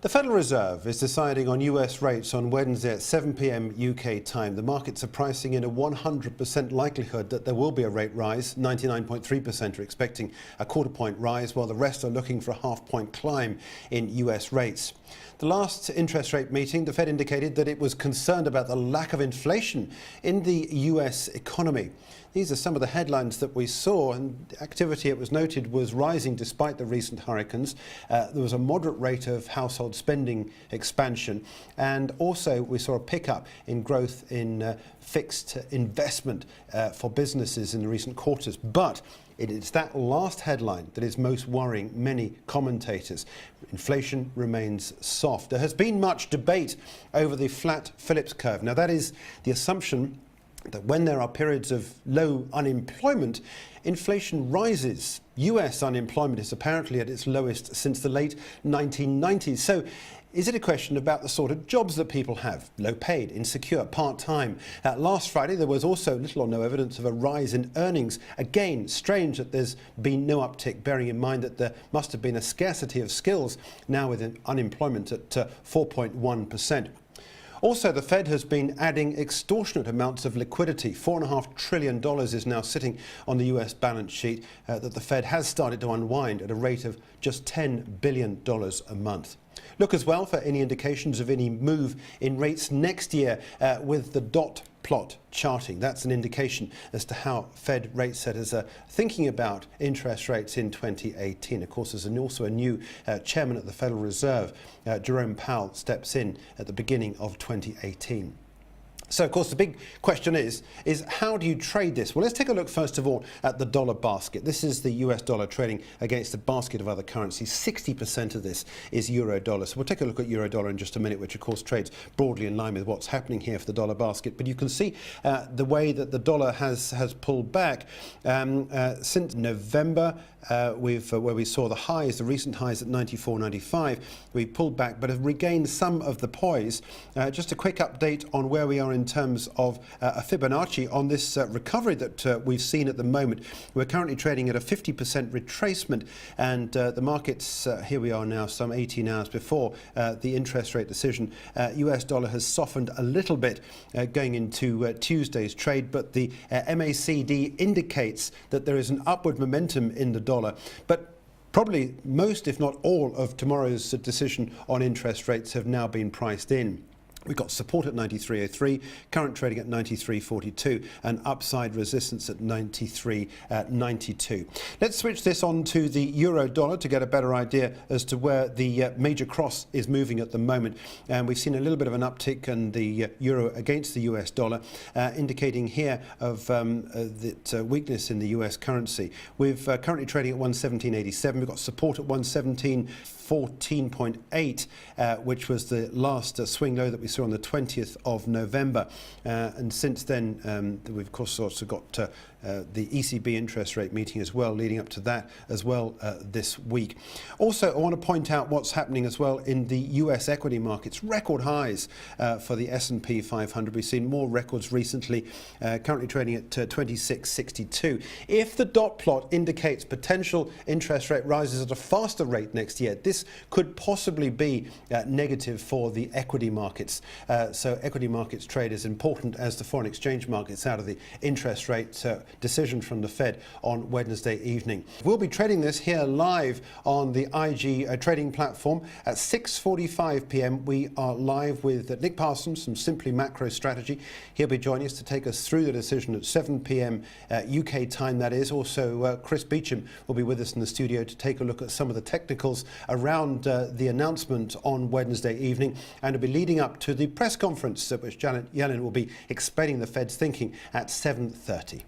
The Federal Reserve is deciding on US rates on Wednesday at 7 p.m. UK time. The markets are pricing in a 100% likelihood that there will be a rate rise. 99.3% are expecting a quarter-point rise, while the rest are looking for a half-point climb in US rates. The last interest rate meeting, the Fed indicated that it was concerned about the lack of inflation in the US economy. These are some of the headlines that we saw, and activity, it was noted, was rising despite the recent hurricanes. There was a moderate rate of household spending expansion, and also we saw a pickup in growth in fixed investment for businesses in the recent quarters. But it is that last headline that is most worrying many commentators. Inflation remains soft. There has been much debate over the flat Phillips curve. Now, that is the assumption that when there are periods of low unemployment, inflation rises. US unemployment is apparently at its lowest since the late 1990s. So is it a question about the sort of jobs that people have? Low paid, insecure, part-time. Last Friday there was also little or no evidence of a rise in earnings. Again, strange that there's been no uptick, bearing in mind that there must have been a scarcity of skills now with unemployment at 4.1%. Also, the Fed has been adding extortionate amounts of liquidity. $4.5 trillion is now sitting on the US balance sheet that the Fed has started to unwind at a rate of just $10 billion a month. Look as well for any indications of any move in rates next year with the dot plot charting. That's an indication as to how Fed rate setters are thinking about interest rates in 2018. Of course, there's also a new chairman at the Federal Reserve. Jerome Powell steps in at the beginning of 2018. So, of course, the big question is how do you trade this? Well, let's take a look, first of all, at the dollar basket. This is the US dollar trading against a basket of other currencies. 60% of this is euro dollar. So we'll take a look at euro dollar in just a minute, which, of course, trades broadly in line with what's happening here for the dollar basket. But you can see the way that the dollar has pulled back since November. Where we saw the highs, the recent highs at 94.95, we pulled back but have regained some of the poise. Just a quick update on where we are in terms of a Fibonacci on this recovery that we've seen at the moment. We're currently trading at a 50% retracement, and the markets, here we are now some 18 hours before the interest rate decision. US dollar has softened a little bit going into Tuesday's trade, but the MACD indicates that there is an upward momentum in the dollar. But probably most, if not all, of tomorrow's decision on interest rates have now been priced in. We've got support at 93.03, current trading at 93.42, and upside resistance at 93.92. Let's switch this on to the euro dollar to get a better idea as to where the major cross is moving at the moment. And we've seen a little bit of an uptick in the euro against the US dollar, indicating here of that weakness in the US currency. We've currently trading at 117.87. We've got support at 117.14.8, which was the last swing low that we saw on the 20th of November. And since then, we've of course also got the ECB interest rate meeting as well, leading up to that as well this week. Also, I want to point out what's happening as well in the US equity markets. Record highs for the S&P 500. We've seen more records recently, currently trading at 26.62. If the dot plot indicates potential interest rate rises at a faster rate next year, this could possibly be negative for the equity markets. So equity markets trade as important as the foreign exchange markets out of the interest rate decision from the Fed on Wednesday evening. We'll be trading this here live on the IG trading platform at 6:45 p.m. We are live with Nick Parsons from Simply Macro Strategy. He'll be joining us to take us through the decision at 7 p.m. UK time, that is. Also, Chris Beecham will be with us in the studio to take a look at some of the technicals around the announcement on Wednesday evening, and it'll be leading up to the press conference at which Janet Yellen will be explaining the Fed's thinking at 7:30.